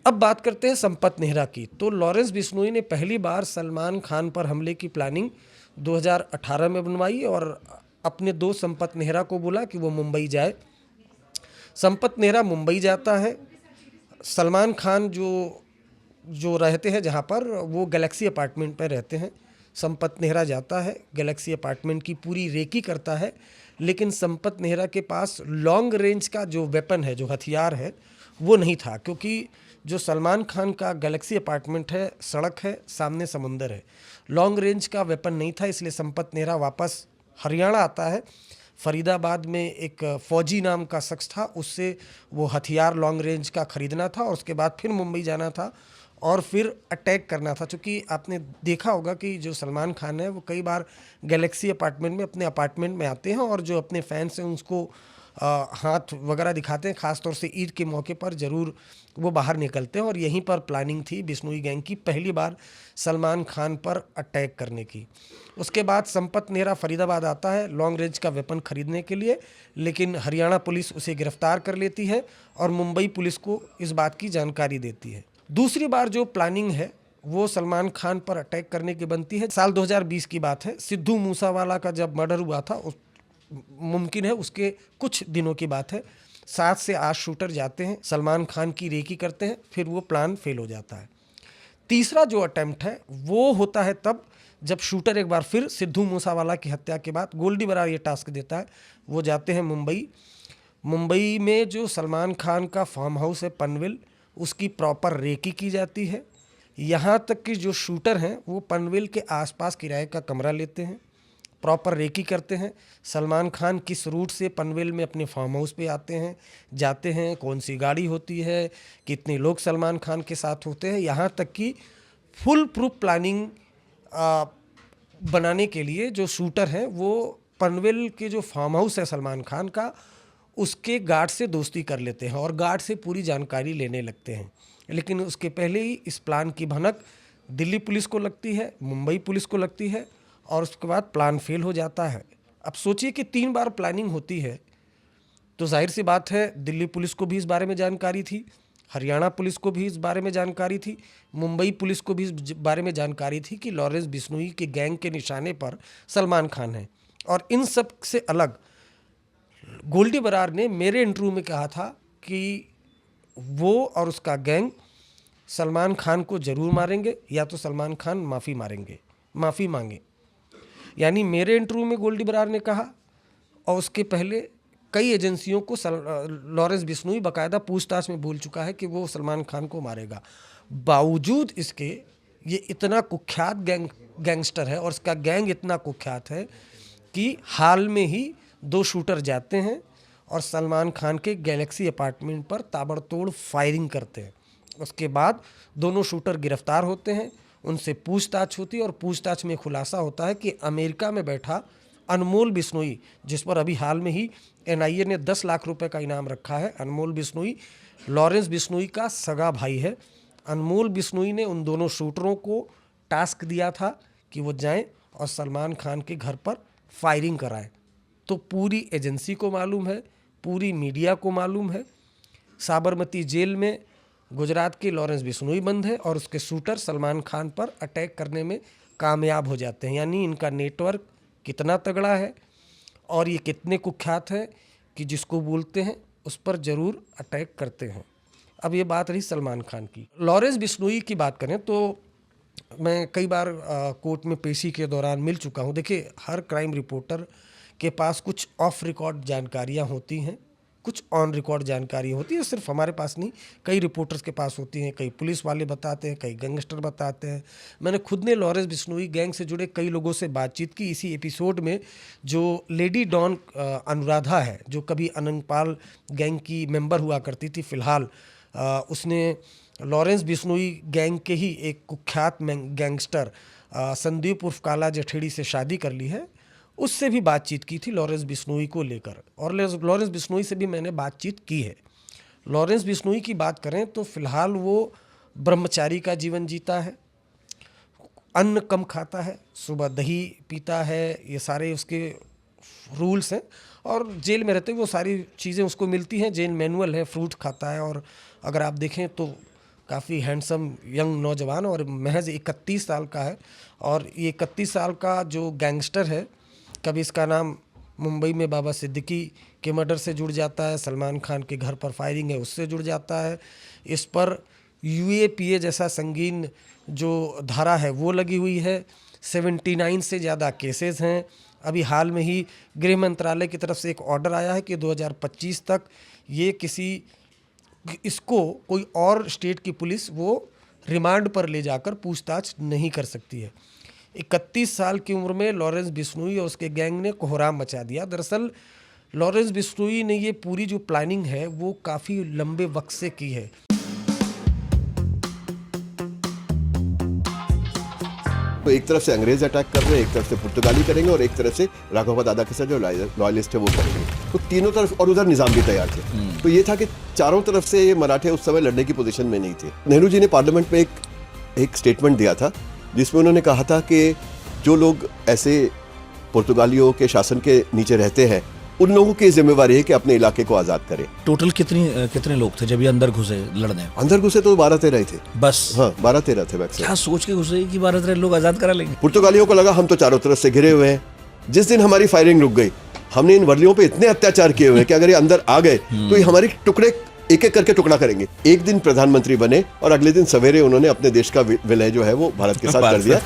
अब बात करते हैं संपत नेहरा की। तो लॉरेंस बिश्नोई ने पहली बार सलमान खान पर हमले की प्लानिंग 2018 में बनवाई और अपने दोस्त संपत नेहरा को बोला कि वो मुंबई जाए। संपत नेहरा मुंबई जाता है। सलमान खान जो जो रहते हैं जहाँ पर, वो गैलेक्सी अपार्टमेंट पर रहते हैं। संपत नेहरा जाता है, गैलेक्सी अपार्टमेंट की पूरी रेकी करता है, लेकिन संपत नेहरा के पास लॉन्ग रेंज का जो वेपन है, जो हथियार है, वो नहीं था, क्योंकि जो सलमान खान का गैलेक्सी अपार्टमेंट है, सड़क है, सामने समुंदर है, लॉन्ग रेंज का वेपन नहीं था। इसलिए संपत नेहरा वापस हरियाणा आता है। फरीदाबाद में एक फौजी नाम का शख्स था, उससे वो हथियार लॉन्ग रेंज का ख़रीदना था और उसके बाद फिर मुंबई जाना था और फिर अटैक करना था। क्योंकि आपने देखा होगा कि जो सलमान खान है वो कई बार गैलेक्सी अपार्टमेंट में अपने अपार्टमेंट में आते हैं और जो अपने फैंस हैं उसको हाथ वगैरह दिखाते हैं। ख़ासतौर से ईद के मौके पर ज़रूर वो बाहर निकलते हैं और यहीं पर प्लानिंग थी बिश्नोई गैंग की पहली बार सलमान खान पर अटैक करने की। उसके बाद संपत नेहरा फरीदाबाद आता है लॉन्ग रेंज का वेपन खरीदने के लिए, लेकिन हरियाणा पुलिस उसे गिरफ्तार कर लेती है और मुंबई पुलिस को इस बात की जानकारी देती है। दूसरी बार जो प्लानिंग है वो सलमान खान पर अटैक करने की बनती है। साल 2020 की बात है। सिद्धू मूसावाला का जब मर्डर हुआ था, मुमकिन है उसके कुछ दिनों की बात है। 7 से 8 शूटर जाते हैं, सलमान खान की रेकी करते हैं, फिर वो प्लान फेल हो जाता है। तीसरा जो अटेम्प्ट है वो होता है तब जब शूटर एक बार फिर सिद्धू मूसावाला की हत्या के बाद, गोल्डी बरार ये टास्क देता है, वो जाते हैं मुंबई। मुंबई में जो सलमान खान का फार्म हाउस है पनवेल, उसकी प्रॉपर रेकी की जाती है। यहाँ तक कि जो शूटर हैं वो पनवेल के आसपास किराए का कमरा लेते हैं, प्रॉपर रेकी करते हैं। सलमान खान किस रूट से पनवेल में अपने फार्म हाउस पे आते हैं, जाते हैं, कौन सी गाड़ी होती है, कितने लोग सलमान खान के साथ होते हैं, यहाँ तक कि फुल प्रूफ प्लानिंग बनाने के लिए जो शूटर हैं वो पनवेल के जो फार्म हाउस है सलमान खान का, उसके गार्ड से दोस्ती कर लेते हैं और गार्ड से पूरी जानकारी लेने लगते हैं। लेकिन उसके पहले ही इस प्लान की भनक दिल्ली पुलिस को लगती है, मुंबई पुलिस को लगती है और उसके बाद प्लान फेल हो जाता है। अब सोचिए कि 3 बार प्लानिंग होती है, तो जाहिर सी बात है दिल्ली पुलिस को भी इस बारे में जानकारी थी, हरियाणा पुलिस को भी इस बारे में जानकारी थी, मुंबई पुलिस को भी इस बारे में जानकारी थी कि लॉरेंस बिश्नोई के गैंग के निशाने पर सलमान खान है। और इन सब से अलग गोल्डी बरार ने मेरे इंटरव्यू में कहा था कि वो और उसका गैंग सलमान खान को ज़रूर मारेंगे या तो सलमान खान माफ़ी मांगे। यानी मेरे इंटरव्यू में गोल्डी बरार ने कहा और उसके पहले कई एजेंसियों को लॉरेंस बिश्नोई बाकायदा पूछताछ में बोल चुका है कि वो सलमान खान को मारेगा। बावजूद इसके ये इतना कुख्यात गैंगस्टर है और इसका गैंग इतना कुख्यात है कि हाल में ही 2 शूटर जाते हैं और सलमान खान के गैलेक्सी अपार्टमेंट पर ताबड़तोड़ फायरिंग करते हैं। उसके बाद दोनों शूटर गिरफ्तार होते हैं, उनसे पूछताछ होती है और पूछताछ में खुलासा होता है कि अमेरिका में बैठा अनमोल बिश्नोई, जिस पर अभी हाल में ही एनआईए ने 10 लाख रुपए का इनाम रखा है, अनमोल बिश्नोई लॉरेंस बिश्नोई का सगा भाई है। अनमोल बिश्नोई ने उन दोनों शूटरों को टास्क दिया था कि वो जाएं और सलमान खान के घर पर फायरिंग कराएं। तो पूरी एजेंसी को मालूम है, पूरी मीडिया को मालूम है। साबरमती जेल में गुजरात के लॉरेंस बिश्नोई बंद है और उसके शूटर सलमान खान पर अटैक करने में कामयाब हो जाते हैं। यानी इनका नेटवर्क कितना तगड़ा है और ये कितने कुख्यात हैं कि जिसको बोलते हैं उस पर ज़रूर अटैक करते हैं। अब ये बात रही सलमान खान की। लॉरेंस बिश्नोई की बात करें तो मैं कई बार कोर्ट में पेशी के दौरान मिल चुका हूँ। देखिए, हर क्राइम रिपोर्टर के पास कुछ ऑफ रिकॉर्ड जानकारियाँ होती हैं, कुछ ऑन रिकॉर्ड जानकारी होती है। सिर्फ हमारे पास नहीं, कई रिपोर्टर्स के पास होती हैं, कई पुलिस वाले बताते हैं, कई गैंगस्टर बताते हैं। मैंने खुद ने लॉरेंस बिश्नोई गैंग से जुड़े कई लोगों से बातचीत की। इसी एपिसोड में जो लेडी डॉन अनुराधा है, जो कभी अनंगपाल गैंग की मेंबर हुआ करती थी, फिलहाल उसने लॉरेंस बिश्नोई गैंग के ही एक कुख्यात गैंगस्टर संदीप उर्फ काला जठेड़ी से शादी कर ली है। उससे भी बातचीत की थी लॉरेंस बिश्नोई को लेकर और लॉरेंस बिश्नोई से भी मैंने बातचीत की है। लॉरेंस बिश्नोई की बात करें तो फिलहाल वो ब्रह्मचारी का जीवन जीता है, अन्न कम खाता है, सुबह दही पीता है, ये सारे उसके रूल्स हैं। और जेल में रहते हुए वो सारी चीज़ें उसको मिलती हैं, जेल मैनुअल है, फ्रूट खाता है और अगर आप देखें तो काफ़ी हैंडसम यंग नौजवान और महज 31 साल का है। और ये 31 साल का जो गैंगस्टर है, कभी इसका नाम मुंबई में बाबा सिद्दीकी के मर्डर से जुड़ जाता है, सलमान खान के घर पर फायरिंग है उससे जुड़ जाता है, इस पर UAPA जैसा संगीन जो धारा है वो लगी हुई है, 79 से ज़्यादा केसेस हैं। अभी हाल में ही गृह मंत्रालय की तरफ से एक ऑर्डर आया है कि 2025 तक ये इसको कोई और स्टेट की पुलिस वो रिमांड पर ले जाकर पूछताछ नहीं कर सकती है। 31 साल की उम्र में लॉरेंस बिश्नोई और उसके गैंग ने कोहराम मचा दिया। दरअसल लॉरेंस बिश्नोई ने ये पूरी जो प्लानिंग है वो काफ़ी लंबे वक्त से की है। तो एक तरफ से अंग्रेज अटैक कर रहे हैं, एक तरफ से पुर्तगाली करेंगे और एक तरफ से राघव दादा के साथ जो लॉयलिस्ट है वो करेंगे। तो तीनों तरफ, और उधर निजाम भी तैयार थे। तो ये था कि चारों तरफ से ये मराठे उस समय लड़ने की पोजीशन में नहीं थे। नेहरू जी ने पार्लियामेंट में एक स्टेटमेंट दिया था जिसमें उन्होंने कहा था कि जो लोग ऐसे पुर्तगालियों के शासन के नीचे रहते हैं उन लोगों की जिम्मेवारी है कि अपने इलाके को आज़ाद करें। टोटल कितने लोग थे जब ये अंदर घुसे लड़ने? अंदर घुसे तो 12-13 थे बस। हाँ, 12-13 थे मैक्सिमम। क्या सोच के घुसे कि 12-13 लोग आज़ाद करा लेंगे? पुर्तगालियों को लगा हम तो चारों तरफ से घिरे हुए हैं। जिस दिन हमारी फायरिंग रुक गई, हमने इन वर्लियों पे इतने अत्याचार किए हुए हैं कि अगर ये अंदर आ गए तो ये हमारे टुकड़े एक एक करके टुकड़ा करेंगे। एक दिन प्रधानमंत्री बने और अगले दिन सवेरे उन्होंने अपने देश का विलय जो है वो भारत के साथ कर दिया।